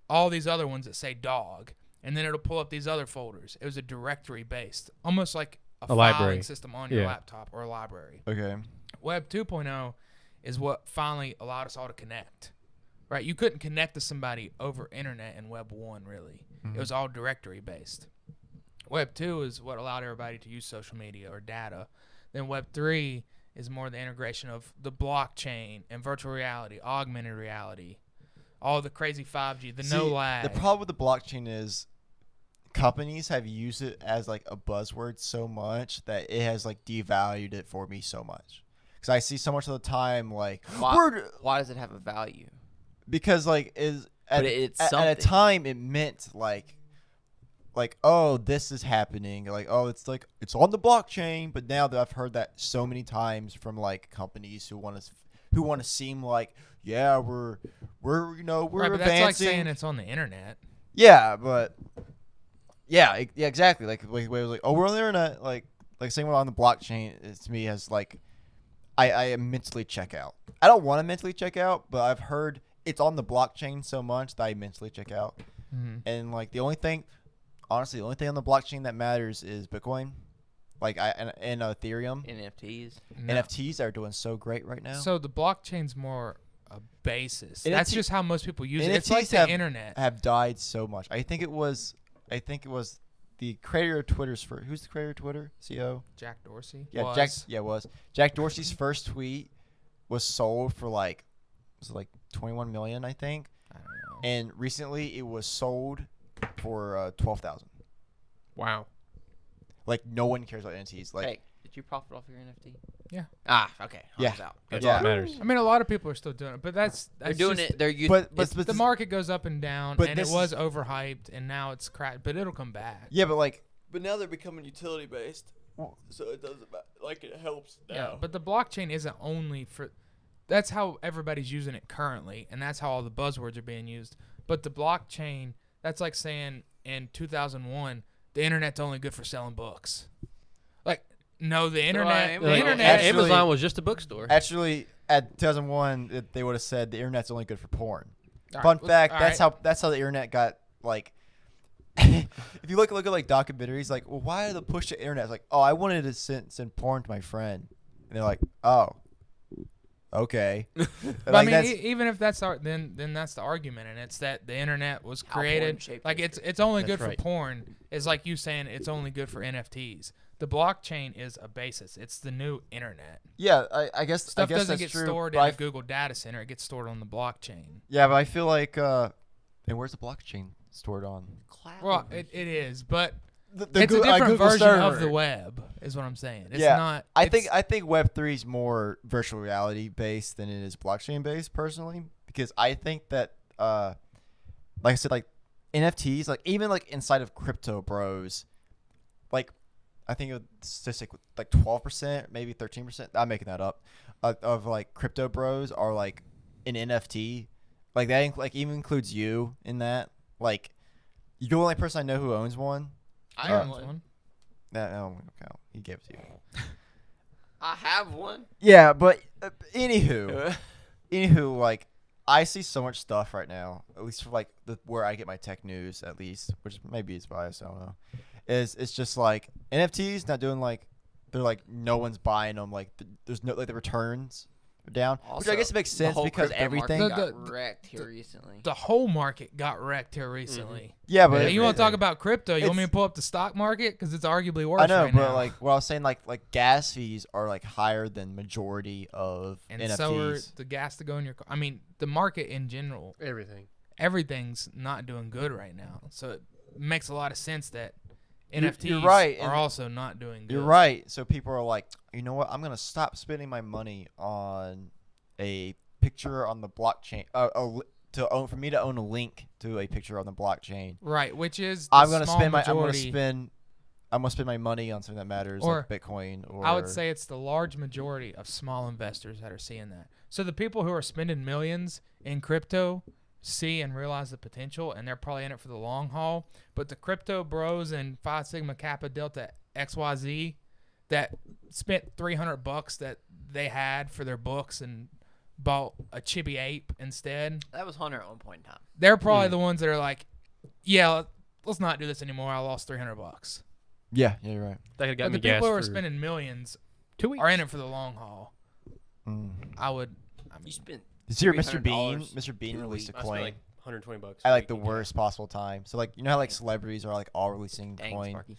all these other ones that say dog, and then it'll pull up these other folders. It was a directory based, almost like a filing library. system on your Yeah. laptop or a library. Okay. Web 2.0 is what finally allowed us all to connect. Right? You couldn't connect to somebody over internet in Web 1 really. It was all directory based. Web 2 is what allowed everybody to use social media or data. Then Web 3 is more the integration of the blockchain and virtual reality, augmented reality, all the crazy 5G, the no See, lag. The problem with the blockchain is companies have used it as like a buzzword so much that it has like devalued it for me so much. Because I see so much of the time like Why does it have a value? because like is at, But it's at a something. time it meant like oh, this is happening, like oh, it's like it's on the blockchain. But now that I've heard that so many times from like companies who want to seem like yeah, we're we're right, but advancing. that's like saying it's on the internet. Yeah, but yeah, exactly. Like it was like, oh, we're on the internet. Like saying we're on the blockchain is, to me, has like, I mentally check out. I don't want to mentally check out, but I've heard it's on the blockchain so much that I mentally check out. Mm-hmm. And like the only thing on the blockchain that matters is Bitcoin, like and Ethereum. NFTs. No. NFTs are doing so great right now. So the blockchain's more a basis. NFT That's just how most people use it. It's like NFTs the internet. have died so much. I think it was the creator of Twitter's first. Who's the creator of Twitter? CEO. Jack Dorsey. Yeah, was. it was. Jack Dorsey's first tweet was sold for like 21 million, I think. I don't know. And recently it was sold for 12,000. Wow. Like no one cares about NFTs. Like Hey, did you profit off your NFT? Yeah. Ah, okay. Yeah. Hunt's out. That's Yeah. all that matters. I mean, a lot of people are still doing it, but They're doing just- it. They're using. but The market goes up and down, But and it this was is- overhyped, and now it's cracked. But it'll come back. yeah, but like But now they're becoming utility based, so it doesn't like it helps. Yeah, but the blockchain isn't only for. That's how everybody's using it currently, and that's how all the buzzwords are being used. But the blockchain, that's like saying in 2001, the internet's only good for selling books. Like, no, the internet, the Like, internet. actually- Amazon was just a bookstore. actually at 2001 they would have said the internet's only good for porn. All Fun right, fact, all that's right. how the internet got like if you look at like documentaries, like, well, why the push to internet? It's like, oh, I wanted to send porn to my friend, and they're like, oh, okay. But Like, I mean, that's- even if that's then that's the argument, and it's that the internet was How porn created. shaped Like history. it's only That's good right. for porn. It's like you saying it's only good for NFTs. The blockchain is a basis. It's the new internet. yeah, I guess Stuff I guess doesn't that's get true, stored but in I a Google data center. It gets stored on the blockchain. yeah, but I feel like, and where's the blockchain stored on? Cloud. Well, it is, but The it's a Goo- different Google version of server. the web, is what I'm saying. It's Yeah, not. I it's- think Web3 is more virtual reality based than it is blockchain based personally, because I think that like I said, like NFTs, like even like inside of crypto bros, like I think a statistic like 12%, maybe 13%. I'm making that up. Of like crypto bros are like an NFT, like that like even includes you in that. Like you're the only person I know who owns one. I I own own one. No, okay, he gave it to you. I have one. Yeah, but anywho, like I see so much stuff right now, at least for like where I get my tech news, at least, which maybe it's biased, I don't know. It's just like NFTs not doing like they're like no one's buying them, like there's no like the returns are down, which I Also, guess it makes the sense whole because crypto everything. market The- got wrecked here recently. the whole market got wrecked here recently. Yeah, Yeah, but you want to talk about crypto? You want me it's- to pull up the stock market because it's arguably worse I know, right but now. like what I was saying, like gas fees are like higher than majority of and NFTs. so are the gas to go in your car. I mean, the market in general, Everything. everything's not doing good right now. So it makes a lot of sense that You're- NFTs you're right, are and also not doing good. You're right. So people are like, you know what? I'm gonna stop spending my money on a picture on the blockchain. For me to own a link to a picture on the blockchain. Right, which is the I'm gonna small spend majority. I'm gonna spend my money on something that matters, Or- like Bitcoin. Or I would say it's the large majority of small investors that are seeing that. So the people who are spending millions in crypto see and realize the potential, and they're probably in it for the long haul. But the crypto bros and Phi Sigma Kappa Delta XYZ that spent $300 that they had for their books and bought a chibi ape instead, That was Hunter at one point in time. they're probably the ones that are like, yeah, let's not do this anymore. I lost $300. yeah, you're right. That could got But me the people gas who are for spending millions 2 weeks. are in it for the long haul. Mm. I would. I mean, You spent Did you hear Mr. Bean? $300 Mr. Bean 2 released a weeks. I spent coin like $120 at a like week the in gas. worst possible time. So like you know how like celebrities are like all releasing dang coin. Sparky.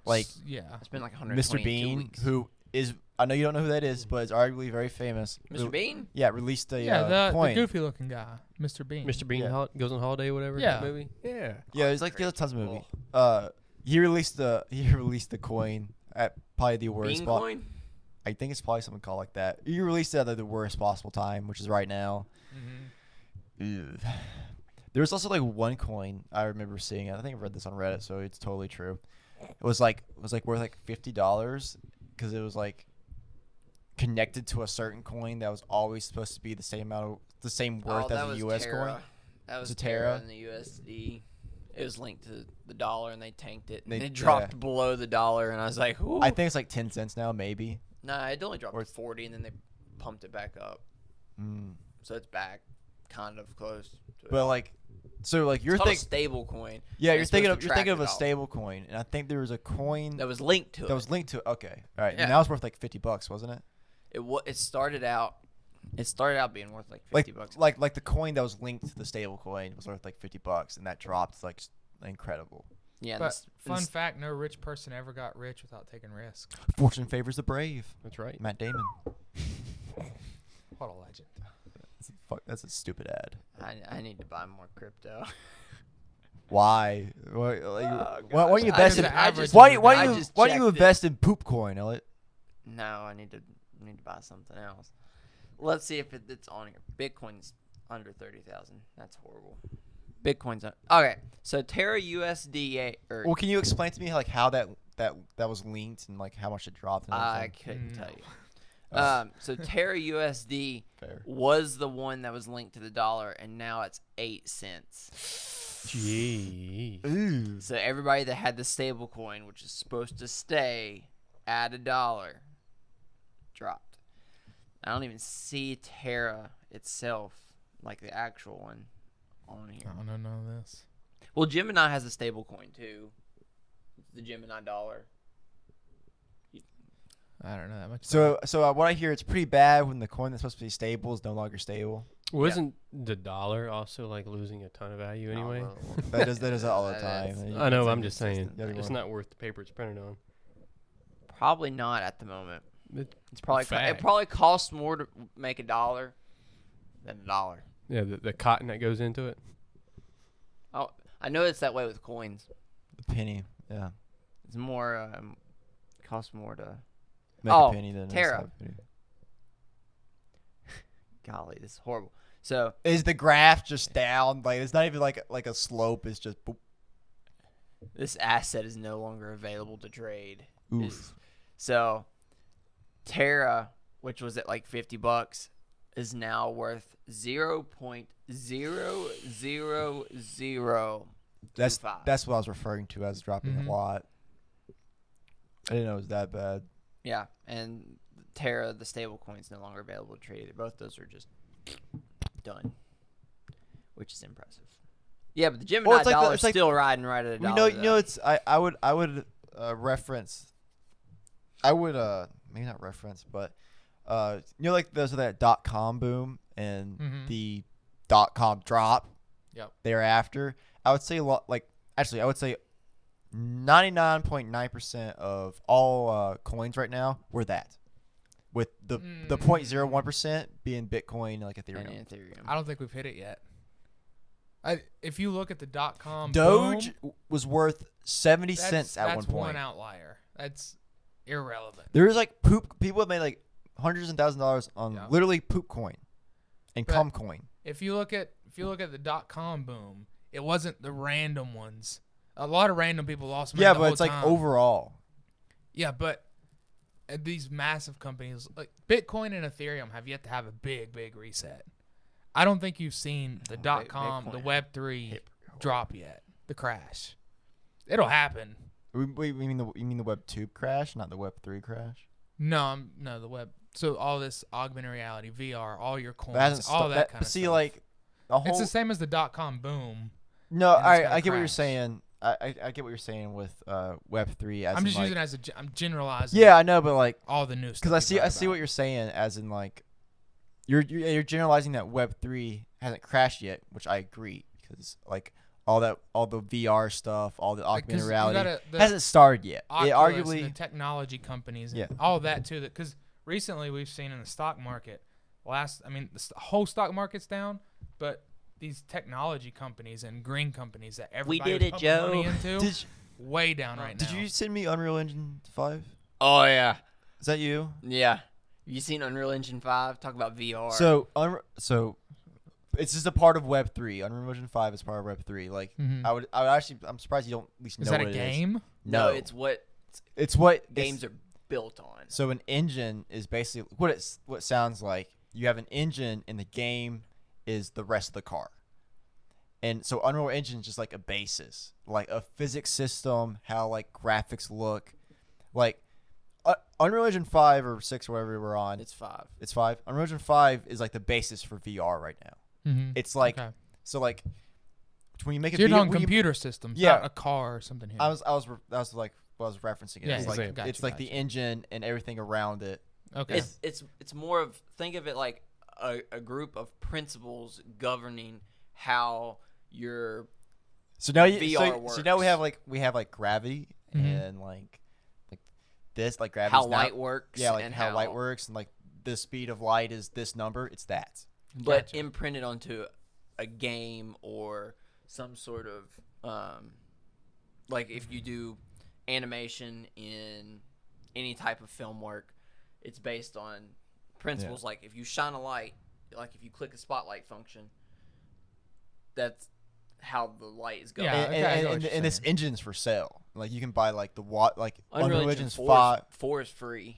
Like yeah. I spent like 120 Mr. Bean, weeks. who is I know you don't know who that is, but is arguably very famous. Mr. Bean? Yeah, released a Yeah, the coin. goofy looking guy, Mr. Bean. Mr. Bean Yeah. goes on holiday, whatever. Yeah. that movie. Yeah. Yeah, there's like there's tons of movies. He released the coin at probably the worst Bean spot. coin? I think it's probably something called like that. He released it at the worst possible time, which is right now. Mhm. Ugh. There was also like one coin I remember seeing. I think I read this on Reddit, so it's totally true. It was like worth like $50 because it was like connected to a certain coin that was always supposed to be the same worth that as a was US Terra. coin. That was it Terra Terra? and the USD. It was linked to the dollar, and they tanked it. They- And it dropped yeah. below the dollar, and I was like, ooh. I think it's like 10 cents now, maybe. Nah, it only dropped Or- to 40, and then they pumped it back up. Mm. So it's back kind of close to it. But like, so like you're It's called a thinking, stable coin. yeah, and you're it's thinking supposed of to you're thinking track of the a dollar. stable coin, and I think there was a coin That was linked to it. that was linked to it. Okay, all right, Yeah. and that was worth like $50, wasn't it? It started out being worth like Like $50. like the coin that was linked to the stable coin was worth like $50, and that dropped like incredible. Yeah, and But this- fun this- fact: no rich person ever got rich without taking risks. Fortune favors the brave. That's right. Matt Damon. What a legend! That's a stupid ad. I need to buy more crypto. Why? Why, like, Oh, why don't you gosh. invest in? I just- Why I don't you just why don't you checked it. invest in poop coin, Elliot? No, I need to buy something else. Let's see if it's on here. Bitcoin's under 30,000. That's horrible. Bitcoin's okay. So Terra USD or Well, can you explain to me like how that was linked and like how much it dropped and I everything? couldn't Mm. tell you. Oh. So Terra USD Fair. was the one that was linked to the dollar, and now it's 8 cents. Gee. Ooh. So everybody that had the stable coin, which is supposed to stay at $1, dropped. I don't even see Terra itself, like the actual one, on here. I don't know this. Well, Gemini has a stable coin too. It's the Gemini dollar. I don't know that much. So what I hear, it's pretty bad when the coin that's supposed to be stable is no longer stable. Well, Yeah. isn't the dollar also like losing a ton of value anyway? That does that all the That's- time. I know. It's I'm just saying, inconsistent. it's not worth the paper it's printed on. Probably not at the moment. It- It's probably it fact. probably costs more to make a dollar than a dollar. Yeah, the cotton that goes into it. Oh, I know it's that way with coins. The penny, yeah, It's more costs more to. make Oh, a penny than Terra. a penny. Golly, this is horrible. So Is the graph just down? Like it's not even like a slope. It's just boop. this asset is no longer available to trade. Oof. So Terra, which was at like $50, is now worth 0.0000. That's 25. that's what I was referring to as dropping Mhm. a lot. I didn't know it was that bad. Yeah, and Terra, the stable coin, is no longer available to trade. Both those are just done, which is impressive. Yeah, but the Gemini Well, it's like the- dollar's it's like- still riding right at a dollar. You know, it's I would reference. I would maybe not reference, but like those that .com boom and Mhm. the .com drop. Yep. Thereafter, I would say a lot. Like actually, I would say 99.9% of all coins right now were that, with the 0.01% being Bitcoin and like Ethereum. and Ethereum. I don't think we've hit it yet. If you look at the .com Doge boom, was worth 70 that's, cents at one that's point. one outlier. That's irrelevant. There was like poop. People have made like hundreds and thousands of dollars on Yeah. literally poop coin and But- cum coin. If you look at the .com boom, it wasn't the random ones. A lot of random people lost money. Yeah, the but whole it's like time. overall. Yeah, but these massive companies like Bitcoin and Ethereum have yet to have a big reset. I don't think you've seen the .com, the Bitcoin. Web3 drop yet. The crash. It'll happen. You mean the Web 2 crash, not the Web 3 crash? No, the web. So all this augmented reality, VR, all your coins, That hasn't all that kind but of see, stuff. like the whole. It's the same as the .com boom. No, and it's I gonna get what you're crash. saying. I get what you're saying with Web 3. As I'm in, just like, using it as I'm generalizing. Yeah, I know, but like all the new stuff. because we I talk see about. what you're saying. As in like you're generalizing that Web 3 hasn't crashed yet, which I agree because like all the VR stuff, all the Like, 'cause augmented you reality gotta- the hasn't started yet. It Oculus and arguably the technology companies, and Yeah. all that too. That because recently we've seen in the stock market, the whole stock market's down, but these technology companies and green companies that everybody did was it, pumping Joe. money into, Did way down right now. Did you send me Unreal Engine 5? Oh yeah, Is that you? yeah. You seen Unreal Engine 5? Talk about VR. So it's just a part of Web 3. Unreal Engine 5 is part of Web 3. Like Mhm. I would actually, I'm surprised you don't at least Is know that what a it is. game? no, No, it's what it's what games are built on. So an engine is basically what it sounds like. You have an engine, and the game is the rest of the car. And so Unreal Engine is just like a basis, like a physics system, how like graphics look, like Unreal Engine 5 or 6 or whatever we're on. It's 5. It's 5. Unreal Engine 5 is like the basis for VR right now. Mm-hmm. It's like Okay. so like when you make a So you're video, talking when you- computer systems, Yeah. not a car or something here. that was like what I was referencing it. Yeah, It's yeah, like yeah. it's like the engine and everything around it. okay. It's more of, think of it like a group of principles governing how your So now VR so now we works. have like gravity Mhm. and like this like gravity. how light works. Yeah, like and how light works and like the speed of light is this number. It's that. but Gotcha. imprinted onto a game or some sort of like if you do animation in any type of film work, it's based on principles like if you shine a light, like if you click a spotlight function, that's how the light is going. Yeah, okay, I know what and you're this saying. engine's for sale. Like you can buy like the Unreal Engine Engine's 4 is free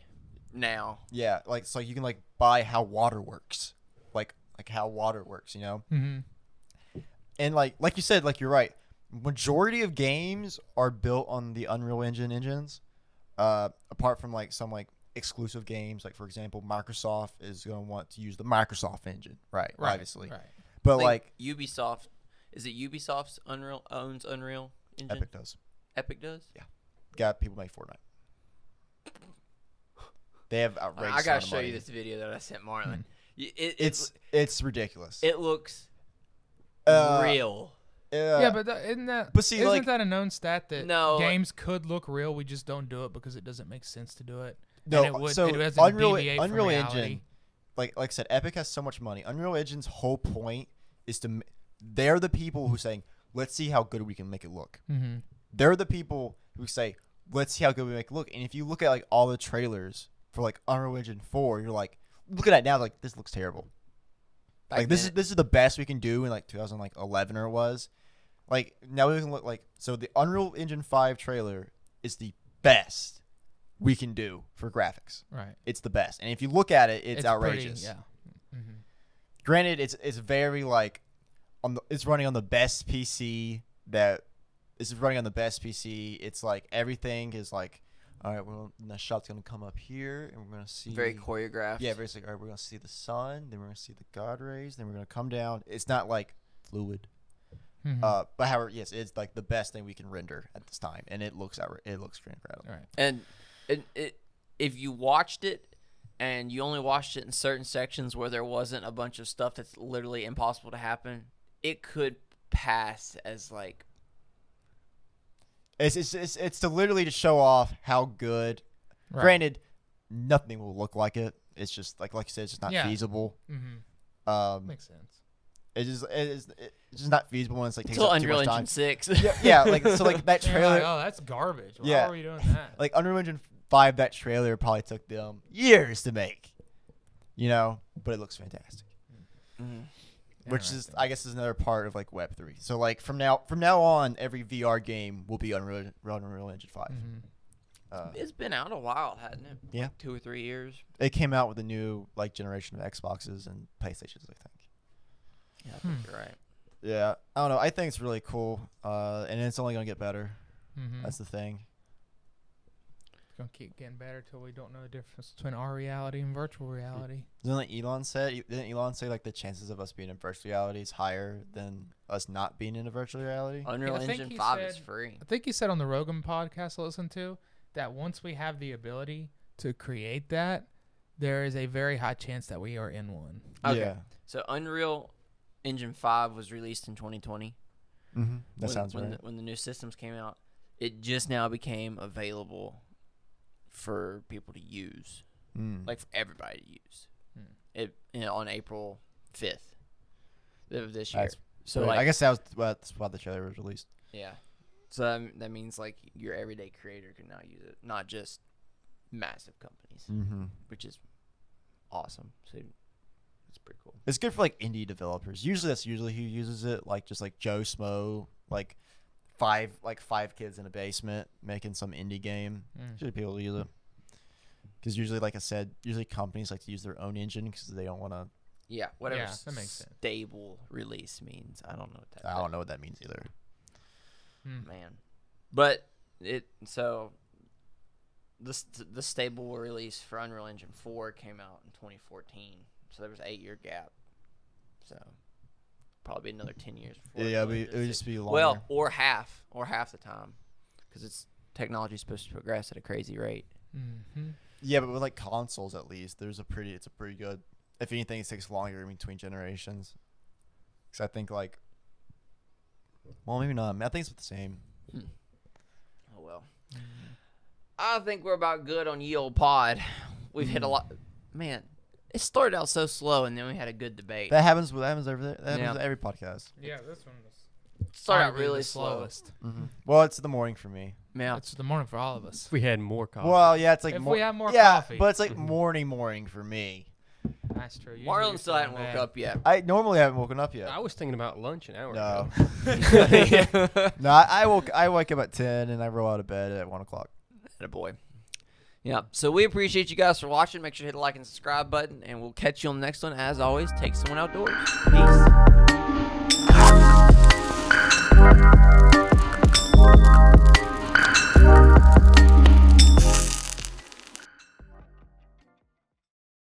now. Yeah, like so you can like buy how water works, like how water works, you know. Mm-hmm. And like you said, like you're right. Majority of games are built on the Unreal Engine engines, apart from like some like exclusive games. Like for example, Microsoft is going to want to use the Microsoft engine, right? Obviously, Right. but Think like Ubisoft Is it Ubisoft's Unreal owns Unreal Engine? Epic does. Epic does. Got people make Fortnite. They have outrageous. I gotta amount of show money. you this video that I sent Marlon. It's ridiculous. It looks Uh, real. Yeah, but isn't that? But see, isn't like- that a known stat that No. games could look real? We just don't do it because it doesn't make sense to do it. no. And it would, So it doesn't deviate from Unreal reality. Engine, like I said, Epic has so much money. Unreal Engine's whole point is they're the people who saying, let's see how good we can make it look. Mm-hmm. They're the people who say, let's see how good we make it look. And if you look at like all the trailers for like Unreal Engine 4, you're like, look at that now, like this looks terrible. Back Like this then- is the best we can do in like 2011 or it was. Like now we can look like so the Unreal Engine 5 trailer is the best we can do for graphics. Right. It's the best. And if you look at it, it's pretty- outrageous. yeah. Mm-hmm. Granted, it's very like it's running on the best PC it's running on the best PC. It's like everything is like, all right, well, the shot's gonna come up here, and we're gonna see Very choreographed. Yeah, very like, all right, we're gonna see the sun, then we're gonna see the God rays, then we're gonna come down. It's not like fluid. Mm-hmm. But however, yes, it's like the best thing we can render at this time, and it looks incredible. All right. And if you watched it and you only watched it in certain sections where there wasn't a bunch of stuff that's literally impossible to happen, it could pass as like It's to literally to show off how good. Right. Granted, nothing will look like it. It's just like you said, it's just not Yeah. feasible. Mm-hmm. Makes sense. It's just not feasible when it's like takes until up too Unreal much Engine time. 6. Yeah, like so like that You're trailer. like, oh, that's garbage. Why Yeah. are we doing that? Like Unreal Engine 5, that trailer probably took them years to make, but it looks fantastic. Mhm. Which is, Interesting. I guess, is another part of like Web3. So like from now on, every VR game will be Unreal Engine 5. Mhm. It's been out a while, hasn't it? Yeah. 2 or 3 years. It came out with a new like generation of Xboxes and PlayStations, I think. Yeah, I think you're right. Yeah, I don't know. I think it's really cool, and it's only gonna get better. Mm-hmm. That's the thing. It's gonna keep getting better till we don't know the difference between our reality and virtual reality. Didn't Elon say like the chances of us being in virtual reality is higher than us not being in a virtual reality? Unreal I think Engine he 5 is said- free. I think he said on the Rogan podcast I listened to that once we have the ability to create that, there is a very high chance that we are in one. Okay. Yeah. So Unreal Engine 5 was released in 2020. Mm-hmm. That sounds right. When the new systems came out. It just now became available for people to use, like for everybody to use. It on April 5th of this year. That's So Right. like, I guess that's why the trailer was released. yeah. So that means like your everyday creator can now use it, not just massive companies, Mm-hmm. which is awesome. So it's pretty cool. It's good for like indie developers. That's usually who uses it, like just like Joe Smo, like five kids in a basement making some indie game. Usually people use it because usually, like I said, companies like to use their own engine because they don't want to. Yeah, whatever Yeah, that makes sense. stable release means. I don't know what that I don't know what that means either. man. But so the stable release for Unreal Engine 4 came out in 2014. So there was an 8-year gap. So probably another 10 years before. Yeah, Unreal it would Engine just 6. be longer. Well, or half the time, because it's technology is supposed to progress at a crazy rate. Mm-hmm. Yeah, but with like consoles, at least it's a pretty good. If anything, it takes longer in between generations. Because I think like, well, maybe not. I think it's the same. Oh well. I think we're about good on Ye Old Pod. We've hit a lot. Man, it started out so slow, and then we had a good debate. That happens. That happens every. That happens Yeah. with every podcast. Yeah, this one was started out arguably really the slow. slowest. Mm-hmm. Well, it's the morning for me. Yeah. It's the morning for all of us. If we had more coffee. Well, yeah, it's like If we have more yeah, coffee. but it's like morning for me. That's true. Usually Marlon you're still in hadn't woke bed. up yet. I normally haven't woken up yet. I was thinking about lunch an hour No. ago. No, I wake up at 10 and I roll out of bed at 1 o'clock. Attaboy. Yeah. So we appreciate you guys for watching. Make sure to hit the like and subscribe button, and we'll catch you on the next one. As always, take someone outdoors. Peace.